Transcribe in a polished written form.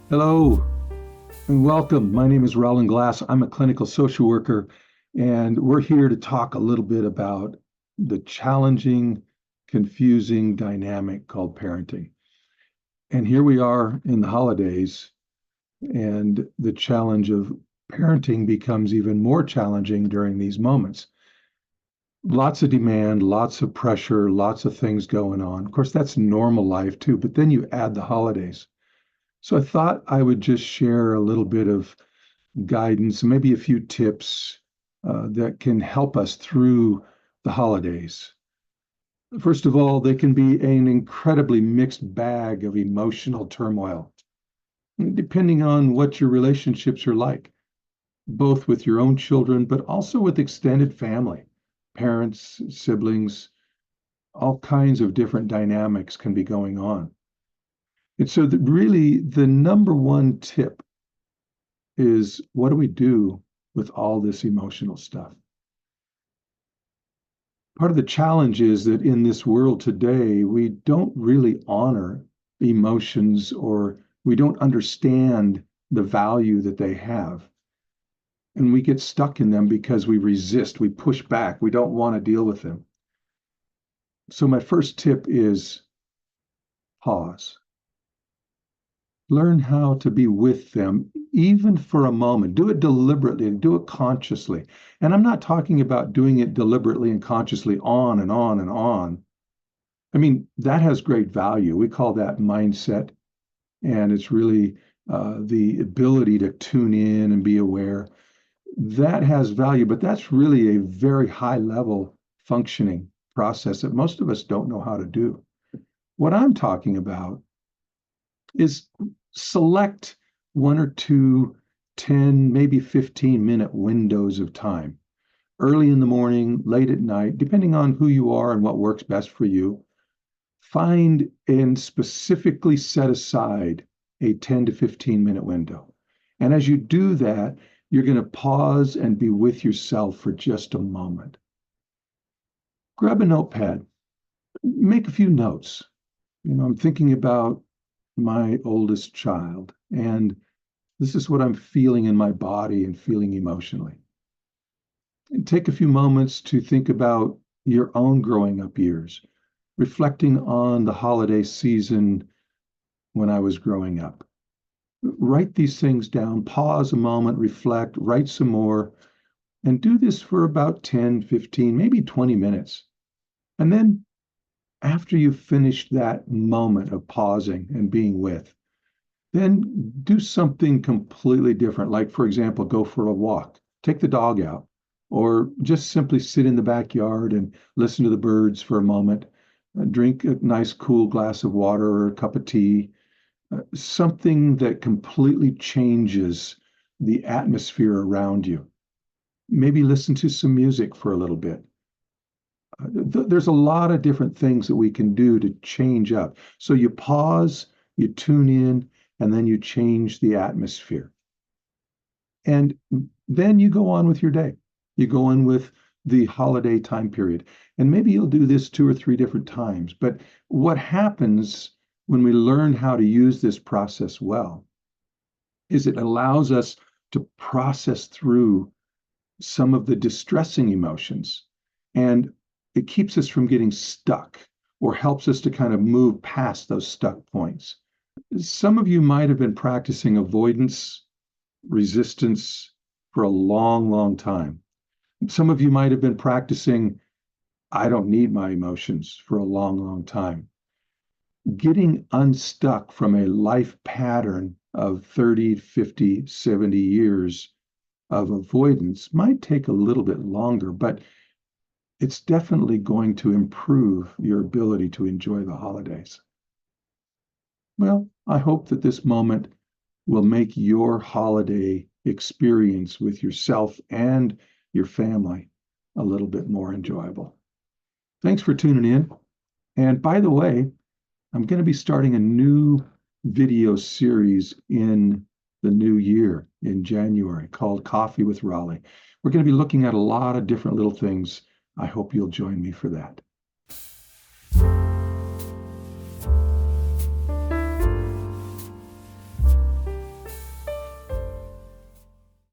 Hello and welcome. My name is Roland Glass. I'm a clinical social worker, and we're here to talk a little bit about the challenging, confusing dynamic called parenting. And here we are in the holidays, and the challenge of parenting becomes even more challenging during these moments. Lots of demand, lots of pressure, lots of things going on. Of course, that's normal life too, but then you add the holidays. So I thought I would just share a little bit of guidance, maybe a few tips that can help us through the holidays. First of all, they can be an incredibly mixed bag of emotional turmoil, depending on what your relationships are like, both with your own children, but also with extended family, parents, siblings, all kinds of different dynamics can be going on. And so, really, the number one tip is what do we do with all this emotional stuff? Part of the challenge is that in this world today, we don't really honor emotions or we don't understand the value that they have. And we get stuck in them because we resist, we push back, we don't want to deal with them. So, my first tip is pause. Learn how to be with them, even for a moment. Do it deliberately and do it consciously. And I'm not talking about doing it deliberately and consciously on and on and on. I mean, that has great value. We call that mindset. And it's really the ability to tune in and be aware. That has value, but that's really a very high level functioning process that most of us don't know how to do. What I'm talking about is select one or two 10, maybe 15-minute windows of time, early in the morning, late at night, depending on who you are and what works best for you. Find and specifically set aside a 10 to 15-minute window. And as you do that, you're going to pause and be with yourself for just a moment. Grab a notepad, make a few notes. I'm thinking about my oldest child, and this is what I'm feeling in my body and feeling emotionally. And take a few moments to think about your own growing up years, reflecting on the holiday season when I was growing up. Write these things down, pause a moment, reflect, write some more, and do this for about 10, 15, maybe 20 minutes. And then after you've finished that moment of pausing and being with, then do something completely different. Like, for example, go for a walk, take the dog out, or just simply sit in the backyard and listen to the birds for a moment, drink a nice cool glass of water or a cup of tea, something that completely changes the atmosphere around you. Maybe listen to some music for a little bit. There's a lot of different things that we can do to change up. So you pause, you tune in, and then you change the atmosphere. And then you go on with your day. You go on with the holiday time period. And maybe you'll do this two or three different times. But what happens when we learn how to use this process well is it allows us to process through some of the distressing emotions. And it keeps us from getting stuck or helps us to kind of move past those stuck points. Some of you might have been practicing avoidance, resistance for a long, long time. Some of you might have been practicing, I don't need my emotions for a long, long time. Getting unstuck from a life pattern of 30, 50, 70 years of avoidance might take a little bit longer, but it's definitely going to improve your ability to enjoy the holidays. Well, I hope that this moment will make your holiday experience with yourself and your family a little bit more enjoyable. Thanks for tuning in. And by the way, I'm going to be starting a new video series in the new year in January called Coffee with Raleigh. We're going to be looking at a lot of different little things. I hope you'll join me for that.